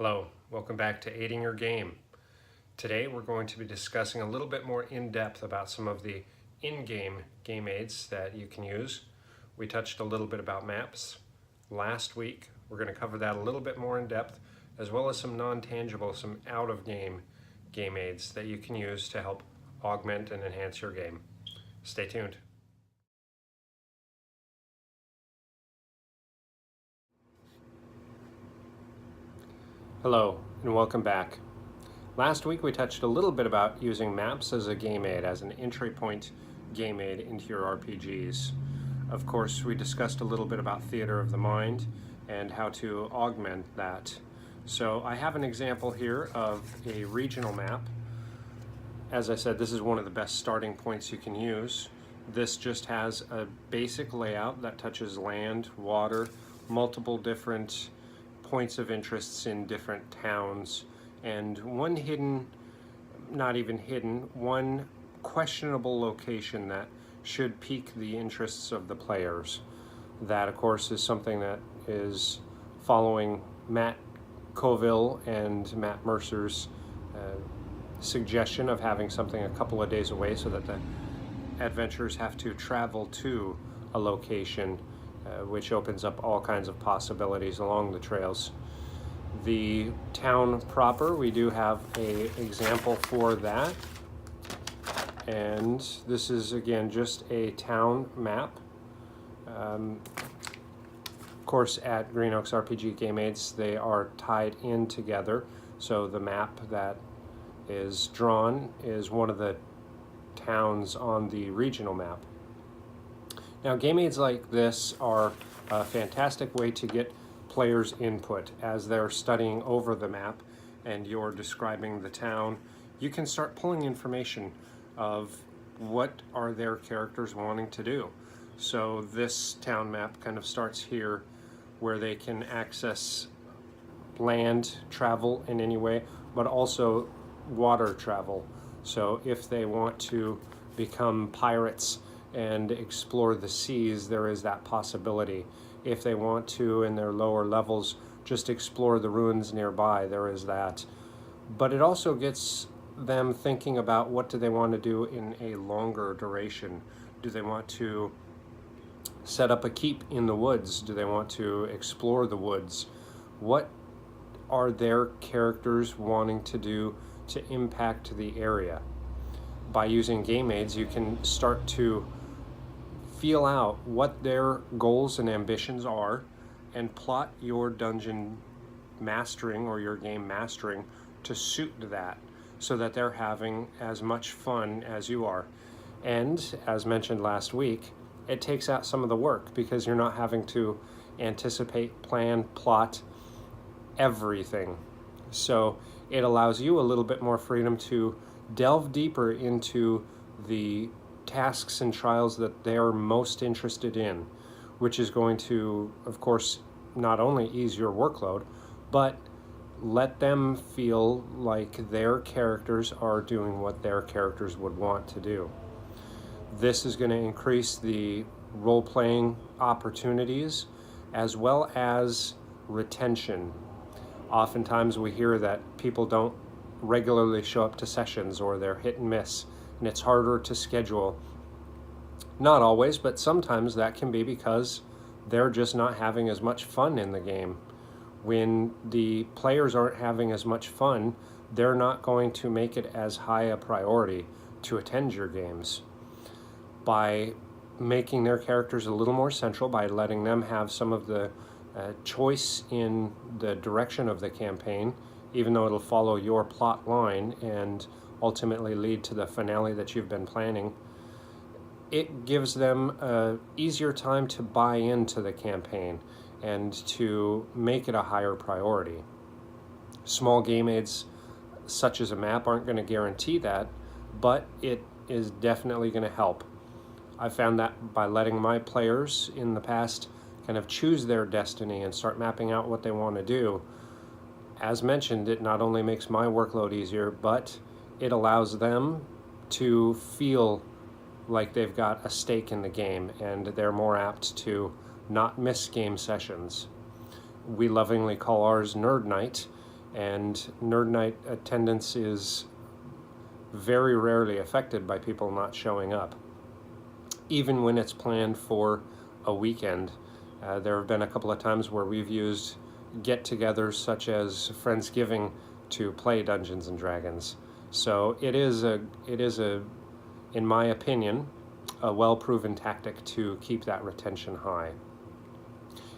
Hello, welcome back to Aiding Your Game. Today we're going to be discussing a little bit more in depth about some of the in-game game aids that you can use. We touched a little bit about maps last week. We're going to cover that a little bit more in depth, as well as some non-tangible, some out-of-game game aids that you can use to help augment and enhance your game. Stay tuned. Hello, and welcome back. Last week we touched a little bit about using maps as a game aid, as an entry point game aid into your RPGs. Of course, we discussed a little bit about theater of the mind and how to augment that. So I have an example here of a regional map. As I said, this is one of the best starting points you can use. This just has a basic layout that touches land, water, multiple different points of interests in different towns, and one hidden, not even hidden, one questionable location that should pique the interests of the players. That, of course, is something that is following Matt Colville and Matt Mercer's suggestion of having something a couple of days away so that the adventurers have to travel to a location, which opens up all kinds of possibilities along the trails. The town proper, we do have an example for that, and this is again just a town map. Of course, at Green Oaks RPG Game Aids, they are tied in together, so the map that is drawn is one of the towns on the regional map. Now, game aids like this are a fantastic way to get players' input as they're studying over the map and you're describing the town. You can start pulling information of what are their characters wanting to do. So this town map kind of starts here, where they can access land travel in any way, but also water travel. So if they want to become pirates and explore the seas, there is that possibility. If they want to, in their lower levels, just explore the ruins nearby, there is that. But it also gets them thinking about what do they want to do in a longer duration. Do they want to set up a keep in the woods? Do they want to explore the woods? What are their characters wanting to do to impact the area? By using game aids, you can start to feel out what their goals and ambitions are and plot your dungeon mastering or your game mastering to suit that, so that they're having as much fun as you are. And as mentioned last week, it takes out some of the work because you're not having to anticipate, plan, plot everything. So it allows you a little bit more freedom to delve deeper into the tasks and trials that they're most interested in, which is going to, of course, not only ease your workload, but let them feel like their characters are doing what their characters would want to do. This is going to increase the role-playing opportunities as well as retention. Oftentimes we hear that people don't regularly show up to sessions, or they're hit and miss, and it's harder to schedule. Not always, but sometimes that can be because they're just not having as much fun in the game. When the players aren't having as much fun, they're not going to make it as high a priority to attend your games. By making their characters a little more central, by letting them have some of the choice in the direction of the campaign, even though it'll follow your plot line and ultimately lead to the finale that you've been planning, it gives them an easier time to buy into the campaign and to make it a higher priority. Small game aids such as a map aren't going to guarantee that, but it is definitely going to help. I found that by letting my players in the past kind of choose their destiny and start mapping out what they want to do, as mentioned, it not only makes my workload easier, but it allows them to feel like they've got a stake in the game, and they're more apt to not miss game sessions. We lovingly call ours Nerd Night, and Nerd Night attendance is very rarely affected by people not showing up. Even when it's planned for a weekend, there have been a couple of times where we've used get-togethers such as Friendsgiving to play Dungeons and Dragons. So it is a, in my opinion, a well-proven tactic to keep that retention high.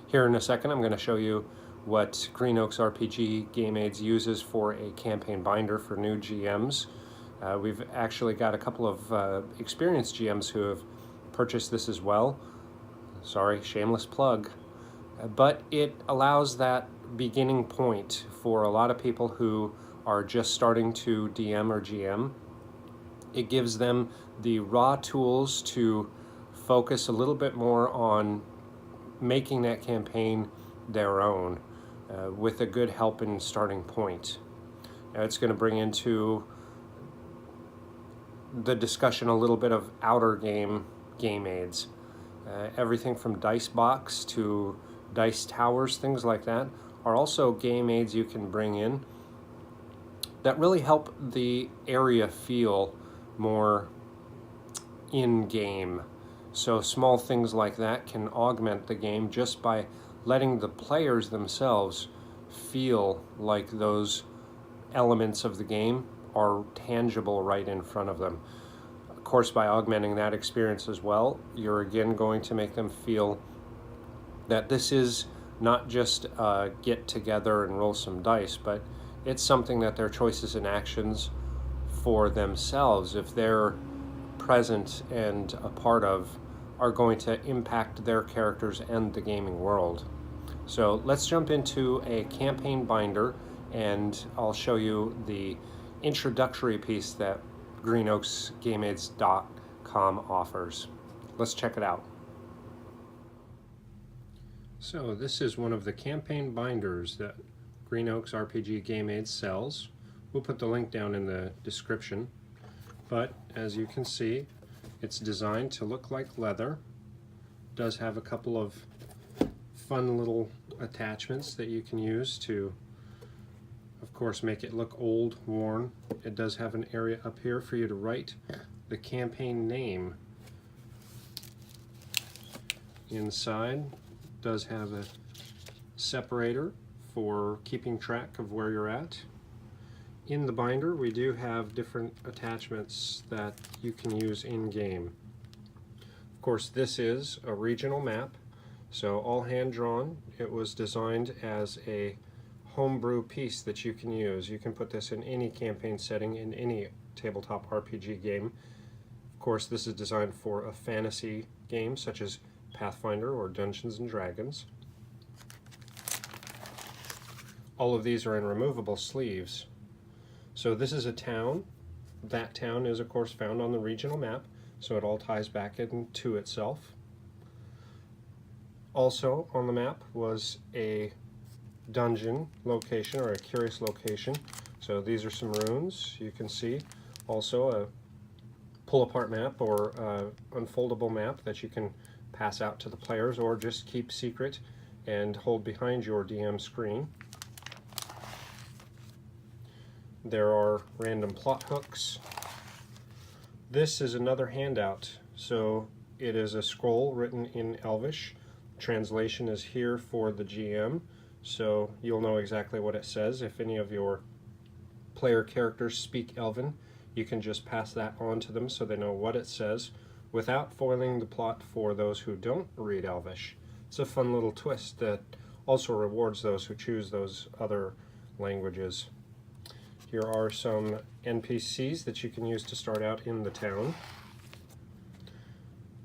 Here in a second, I'm going to show you what Green Oaks RPG Game Aids uses for a campaign binder for new GMs. We've actually got a couple of experienced GMs who have purchased this as well. Sorry, shameless plug. But it allows that beginning point for a lot of people who are just starting to DM or GM. It gives them the raw tools to focus a little bit more on making that campaign their own with a good helping starting point. Now it's going to bring into the discussion a little bit of outer game aids. Everything from dice box to dice towers, things like that, are also game aids you can bring in that really help the area feel more in-game. So small things like that can augment the game just by letting the players themselves feel like those elements of the game are tangible right in front of them. Of course, by augmenting that experience as well, you're again going to make them feel that this is not just get together and roll some dice, but it's something that their choices and actions for themselves, if they're present and a part of, are going to impact their characters and the gaming world. So let's jump into a campaign binder, and I'll show you the introductory piece that greenoaksgameaids.com offers. Let's check it out. So this is one of the campaign binders that Green Oaks RPG Game Aids sells. We'll put the link down in the description. But as you can see, it's designed to look like leather. It does have a couple of fun little attachments that you can use to, of course, make it look old, worn. It does have an area up here for you to write the campaign name. Inside does have a separator for keeping track of where you're at. In the binder, we do have different attachments that you can use in-game. Of course, this is a regional map, so all hand-drawn. It was designed as a homebrew piece that you can use. You can put this in any campaign setting, in any tabletop RPG game. Of course, this is designed for a fantasy game such as Pathfinder or Dungeons and Dragons. All of these are in removable sleeves. So this is a town. That town is of course found on the regional map, so it all ties back into itself. Also on the map was a dungeon location, or a curious location. So these are some runes you can see. Also a pull-apart map or unfoldable map that you can pass out to the players or just keep secret and hold behind your DM screen. There are random plot hooks. This is another handout. So it is a scroll written in Elvish. Translation is here for the GM, so you'll know exactly what it says. If any of your player characters speak Elven, you can just pass that on to them so they know what it says without foiling the plot for those who don't read Elvish. It's a fun little twist that also rewards those who choose those other languages. Here are some NPCs that you can use to start out in the town,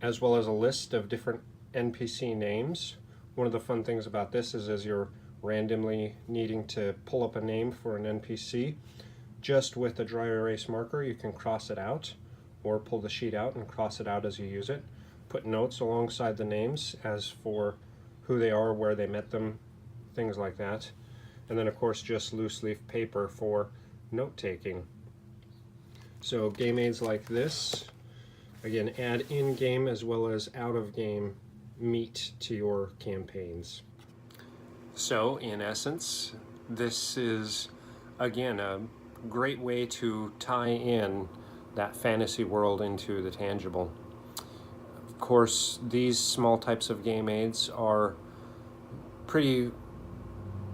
as well as a list of different NPC names. One of the fun things about this is as you're randomly needing to pull up a name for an NPC, just with a dry erase marker you can cross it out, or pull the sheet out and cross it out as you use it. Put notes alongside the names as for who they are, where they met them, things like that. And then of course just loose leaf paper for note-taking. So game aids like this, again, add in-game as well as out-of-game meat to your campaigns. So in essence, this is again, a great way to tie in that fantasy world into the tangible. Of course, these small types of game aids are pretty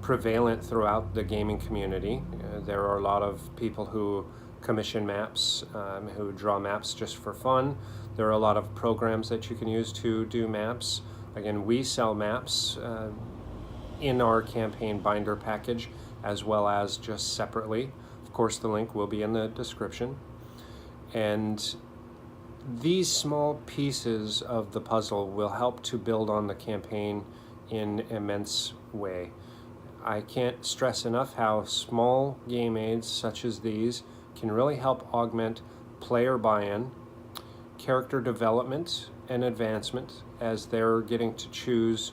prevalent throughout the gaming community. There are a lot of people who commission maps, who draw maps just for fun. There are a lot of programs that you can use to do maps. Again, we sell maps in our campaign binder package as well as just separately. Of course, the link will be in the description. And these small pieces of the puzzle will help to build on the campaign in an immense way. I can't stress enough how small game aids such as these can really help augment player buy-in, character development, and advancement as they're getting to choose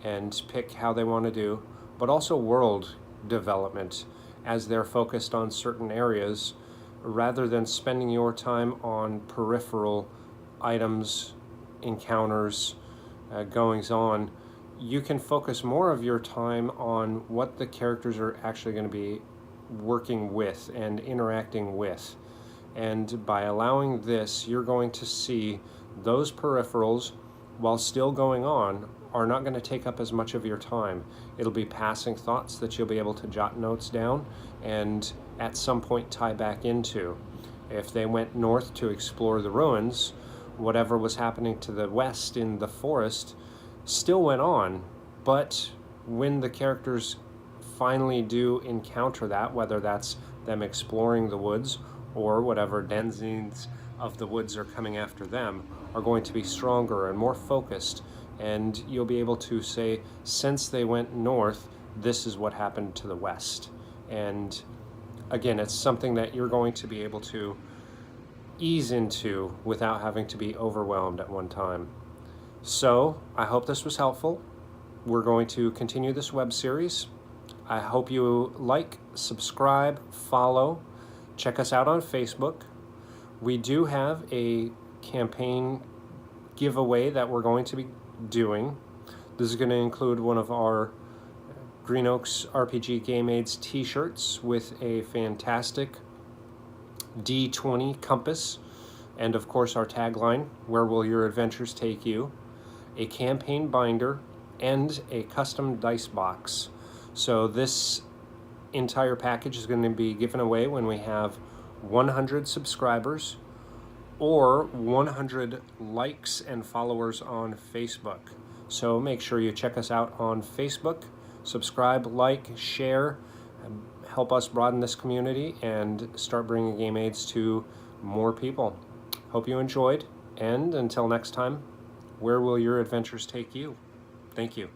and pick how they want to do, but also world development as they're focused on certain areas rather than spending your time on peripheral items, encounters, goings on. You can focus more of your time on what the characters are actually going to be working with and interacting with. And by allowing this, you're going to see those peripherals, while still going on, are not going to take up as much of your time. It'll be passing thoughts that you'll be able to jot notes down and at some point tie back into. If they went north to explore the ruins, whatever was happening to the west in the forest still went on, but when the characters finally do encounter that, whether that's them exploring the woods or whatever denizens of the woods are coming after them, are going to be stronger and more focused, and you'll be able to say, since they went north, this is what happened to the west. And again, it's something that you're going to be able to ease into without having to be overwhelmed at one time. So I hope this was helpful. We're going to continue this web series. I hope you like, subscribe, follow, check us out on Facebook. We do have a campaign giveaway that we're going to be doing. This is going to include one of our Green Oaks RPG Game Aids t-shirts with a fantastic D20 compass, and of course our tagline, "Where will your adventures take you?" a campaign binder, and a custom dice box. So this entire package is going to be given away when we have 100 subscribers or 100 likes and followers on Facebook. So make sure you check us out on Facebook, subscribe, like, share, and help us broaden this community and start bringing game aids to more people. Hope you enjoyed, and until next time, where will your adventures take you? Thank you.